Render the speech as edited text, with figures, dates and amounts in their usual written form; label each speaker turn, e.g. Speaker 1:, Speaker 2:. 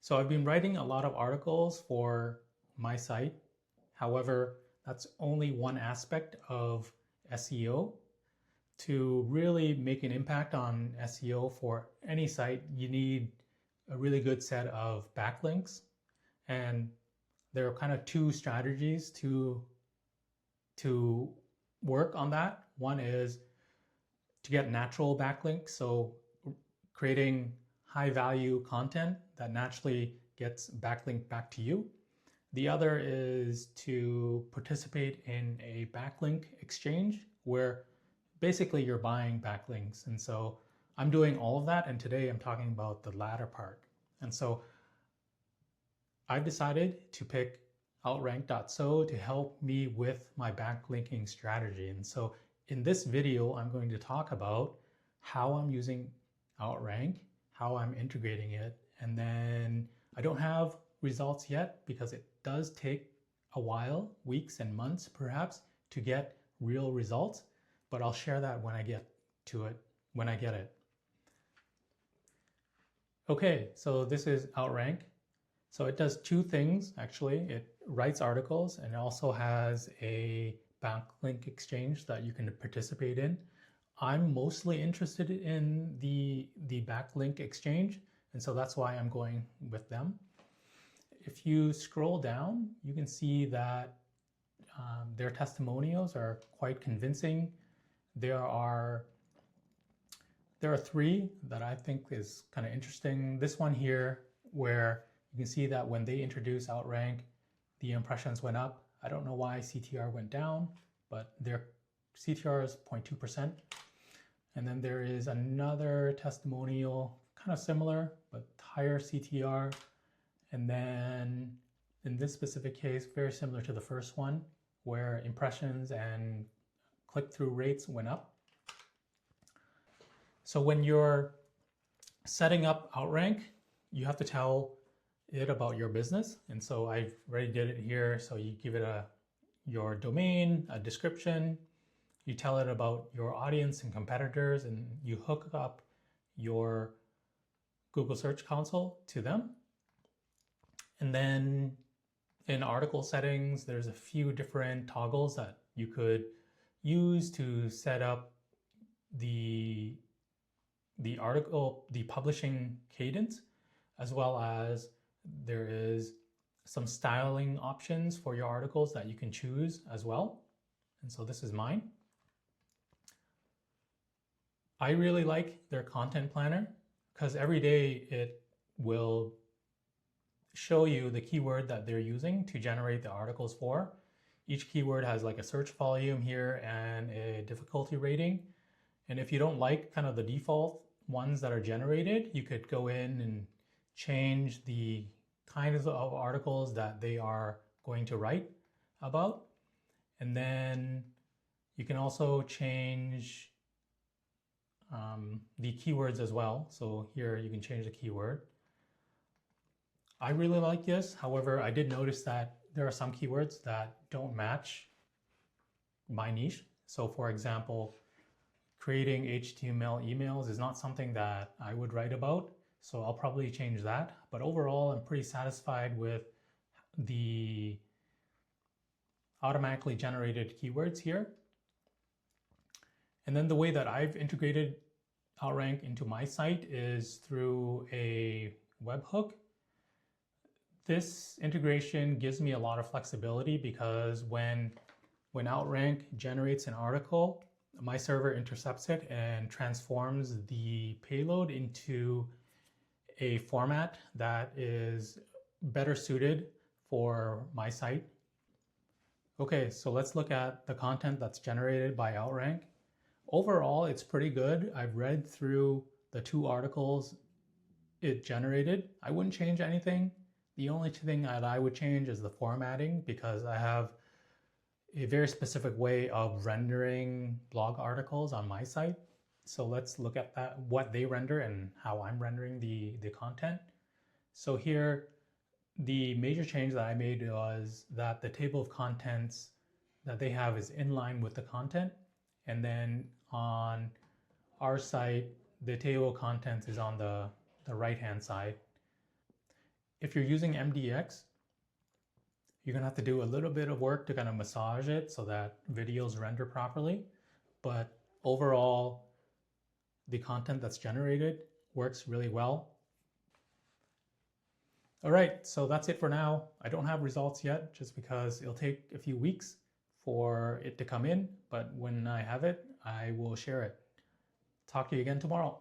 Speaker 1: So I've been writing a lot of articles for my site. However, that's only one aspect of SEO. To really make an impact on SEO for any site, you need a really good set of backlinks. And there are kind of two strategies to work on that. One is to get natural backlinks, so creating high value content that naturally gets backlinked back to you. The other is to participate in a backlink exchange where basically you're buying backlinks. And so I'm doing all of that, and today I'm talking about the latter part. And so I've decided to pick Outrank.so to help me with my backlinking strategy. And so in this video, I'm going to talk about how I'm using Outrank, how I'm integrating it, and then I don't have results yet because it does take a while, weeks and months perhaps, to get real results, but I'll share that when I get to it, when I get it. Okay, so this is Outrank. So it does two things, actually. It writes articles and it also has a backlink exchange that you can participate in. I'm mostly interested in the backlink exchange, and so that's why I'm going with them. If you scroll down, you can see that their testimonials are quite convincing. There are three that I think is kind of interesting. This one here, where you can see that when they introduced Outrank, the impressions went up. I don't know why CTR went down, but their CTR is 0.2%. And then there is another testimonial, kind of similar, but higher CTR. And then in this specific case, very similar to the first one, where impressions and click-through rates went up. So when you're setting up Outrank, you have to tell it about your business. And so I've already did it here. So you give it your domain, a description, you tell it about your audience and competitors, and you hook up your Google Search Console to them. And then in article settings, there's a few different toggles that you could use to set up the article, the publishing cadence, as well as there is some styling options for your articles that you can choose as well. And so this is mine. I really like their content planner because every day it will show you the keyword that they're using to generate the articles for. Each keyword has like a search volume here and a difficulty rating. And if you don't like kind of the default ones that are generated, you could go in and change the kinds of articles that they are going to write about. And then you can also change the keywords as well. So here you can change the keyword. I really like this. However, I did notice that there are some keywords that don't match my niche. So for example, creating HTML emails is not something that I would write about. So I'll probably change that. But overall, I'm pretty satisfied with the automatically generated keywords here. And then the way that I've integrated Outrank into my site is through a webhook. This integration gives me a lot of flexibility because when Outrank generates an article, my server intercepts it and transforms the payload into a format that is better suited for my site. Okay, so let's look at the content that's generated by Outrank. Overall, it's pretty good. I've read through the two articles it generated. I wouldn't change anything. The only thing that I would change is the formatting because I have a very specific way of rendering blog articles on my site. So let's look at that, what they render and how I'm rendering the content. So here, the major change that I made was that the table of contents that they have is in line with the content. And then on our site, the table of contents is on the right-hand side. if you're using MDX, you're gonna have to do a little bit of work to kind of massage it so that videos render properly. But overall, the content that's generated works really well. All right, so that's it for now. I don't have results yet just because it'll take a few weeks for it to come in, but when I have it, I will share it. Talk to you again tomorrow.